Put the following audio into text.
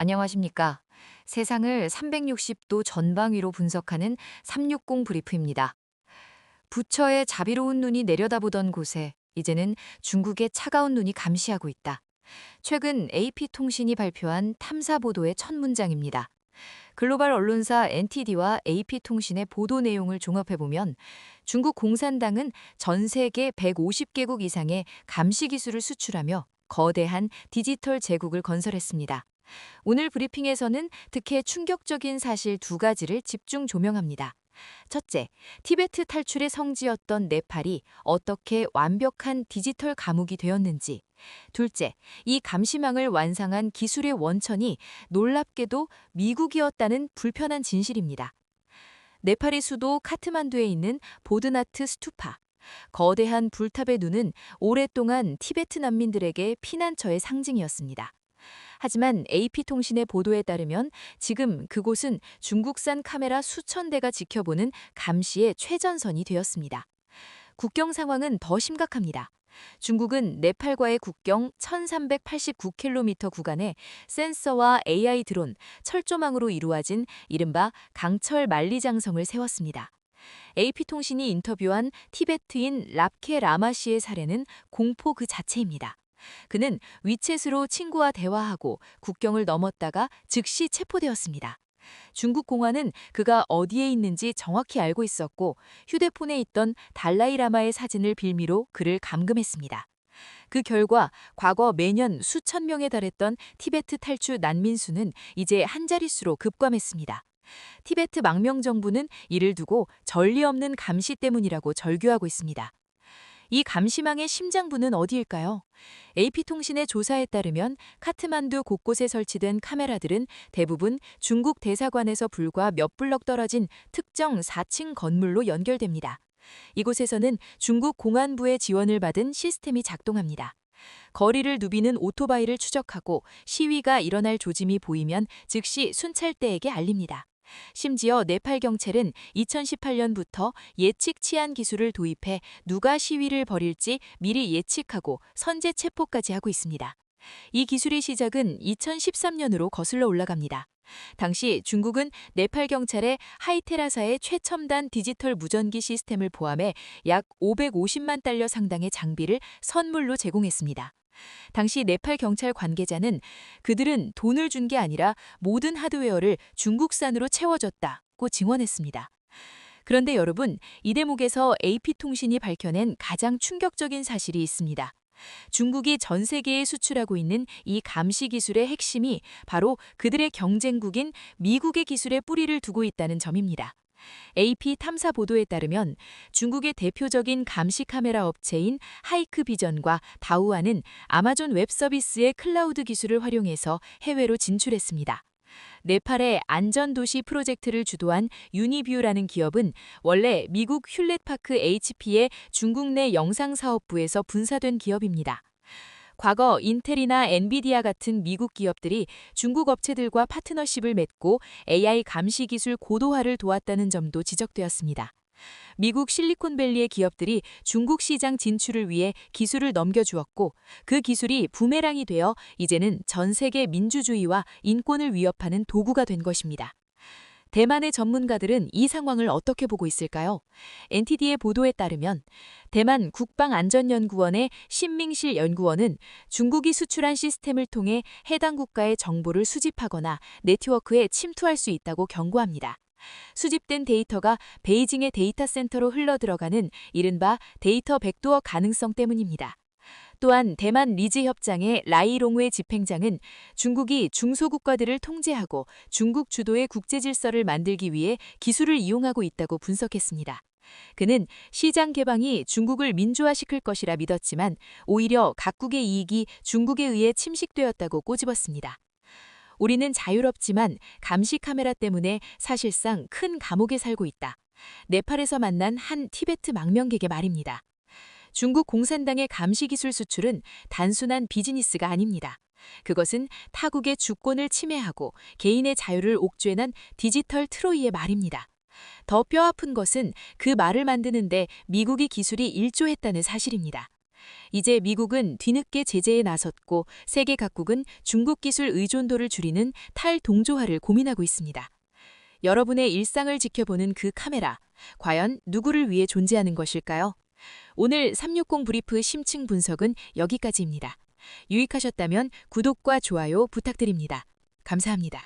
안녕하십니까. 세상을 360도 전방위로 분석하는 360 브리프입니다. 부처의 자비로운 눈이 내려다보던 곳에 이제는 중국의 차가운 눈이 감시하고 있다. 최근 AP통신이 발표한 탐사 보도의 첫 문장입니다. 글로벌 언론사 NTD와 AP통신의 보도 내용을 종합해보면 중국 공산당은 전 세계 150개국 이상의 감시 기술을 수출하며 거대한 디지털 제국을 건설했습니다. 오늘 브리핑에서는 특히 충격적인 사실 두 가지를 집중 조명합니다. 첫째, 티베트 탈출의 성지였던 네팔이 어떻게 완벽한 디지털 감옥이 되었는지. 둘째, 이 감시망을 완성한 기술의 원천이 놀랍게도 미국이었다는 불편한 진실입니다. 네팔의 수도 카트만두에 있는 보드나트 스투파. 거대한 불탑의 눈은 오랫동안 티베트 난민들에게 피난처의 상징이었습니다. 하지만 AP통신의 보도에 따르면 지금 그곳은 중국산 카메라 수천 대가 지켜보는 감시의 최전선이 되었습니다. 국경 상황은 더 심각합니다. 중국은 네팔과의 국경 1389km 구간에 센서와 AI 드론, 철조망으로 이루어진 이른바 강철 만리장성을 세웠습니다. AP통신이 인터뷰한 티베트인 랍케 라마 씨의 사례는 공포 그 자체입니다. 그는 위챗으로 친구와 대화하고 국경을 넘었다가 즉시 체포되었습니다. 중국 공안은 그가 어디에 있는지 정확히 알고 있었고 휴대폰에 있던 달라이 라마의 사진을 빌미로 그를 감금했습니다. 그 결과 과거 매년 수천 명에 달했던 티베트 탈출 난민 수는 이제 한 자릿수로 급감했습니다. 티베트 망명 정부는 이를 두고 전리 없는 감시 때문이라고 절규하고 있습니다. 이 감시망의 심장부는 어디일까요? AP통신의 조사에 따르면 카트만두 곳곳에 설치된 카메라들은 대부분 중국 대사관에서 불과 몇 블럭 떨어진 특정 4층 건물로 연결됩니다. 이곳에서는 중국 공안부의 지원을 받은 시스템이 작동합니다. 거리를 누비는 오토바이를 추적하고 시위가 일어날 조짐이 보이면 즉시 순찰대에게 알립니다. 심지어 네팔 경찰은 2018년부터 예측 치안 기술을 도입해 누가 시위를 벌일지 미리 예측하고 선제 체포까지 하고 있습니다. 이 기술의 시작은 2013년으로 거슬러 올라갑니다. 당시 중국은 네팔 경찰에 하이테라사의 최첨단 디지털 무전기 시스템을 포함해 약 550만 달러 상당의 장비를 선물로 제공했습니다. 당시 네팔 경찰 관계자는 그들은 돈을 준 게 아니라 모든 하드웨어를 중국산으로 채워줬다고 증언했습니다. 그런데 여러분, 이 대목에서 AP통신이 밝혀낸 가장 충격적인 사실이 있습니다. 중국이 전 세계에 수출하고 있는 이 감시 기술의 핵심이 바로 그들의 경쟁국인 미국의 기술에 뿌리를 두고 있다는 점입니다. AP 탐사 보도에 따르면 중국의 대표적인 감시 카메라 업체인 하이크비전과 다우아는 아마존 웹 서비스의 클라우드 기술을 활용해서 해외로 진출했습니다. 네팔의 안전도시 프로젝트를 주도한 유니뷰라는 기업은 원래 미국 휴렛파크 HP의 중국 내 영상사업부에서 분사된 기업입니다. 과거 인텔이나 엔비디아 같은 미국 기업들이 중국 업체들과 파트너십을 맺고 AI 감시 기술 고도화를 도왔다는 점도 지적되었습니다. 미국 실리콘밸리의 기업들이 중국 시장 진출을 위해 기술을 넘겨주었고 그 기술이 부메랑이 되어 이제는 전 세계 민주주의와 인권을 위협하는 도구가 된 것입니다. 대만의 전문가들은 이 상황을 어떻게 보고 있을까요? NTD의 보도에 따르면 대만 국방안전연구원의 신밍실 연구원은 중국이 수출한 시스템을 통해 해당 국가의 정보를 수집하거나 네트워크에 침투할 수 있다고 경고합니다. 수집된 데이터가 베이징의 데이터 센터로 흘러들어가는 이른바 데이터 백도어 가능성 때문입니다. 또한 대만 리즈 협장의 라이롱웨 집행장은 중국이 중소국가들을 통제하고 중국 주도의 국제 질서를 만들기 위해 기술을 이용하고 있다고 분석했습니다. 그는 시장 개방이 중국을 민주화시킬 것이라 믿었지만 오히려 각국의 이익이 중국에 의해 침식되었다고 꼬집었습니다. 우리는 자유롭지만 감시 카메라 때문에 사실상 큰 감옥에 살고 있다. 네팔에서 만난 한 티베트 망명객의 말입니다. 중국 공산당의 감시 기술 수출은 단순한 비즈니스가 아닙니다. 그것은 타국의 주권을 침해하고 개인의 자유를 옥죄난 디지털 트로이의 말입니다. 더 뼈아픈 것은 그 말을 만드는데 미국이 기술이 일조했다는 사실입니다. 이제 미국은 뒤늦게 제재에 나섰고 세계 각국은 중국 기술 의존도를 줄이는 탈동조화를 고민하고 있습니다. 여러분의 일상을 지켜보는 그 카메라, 과연 누구를 위해 존재하는 것일까요? 오늘 360 브리프 심층 분석은 여기까지입니다. 유익하셨다면 구독과 좋아요 부탁드립니다. 감사합니다.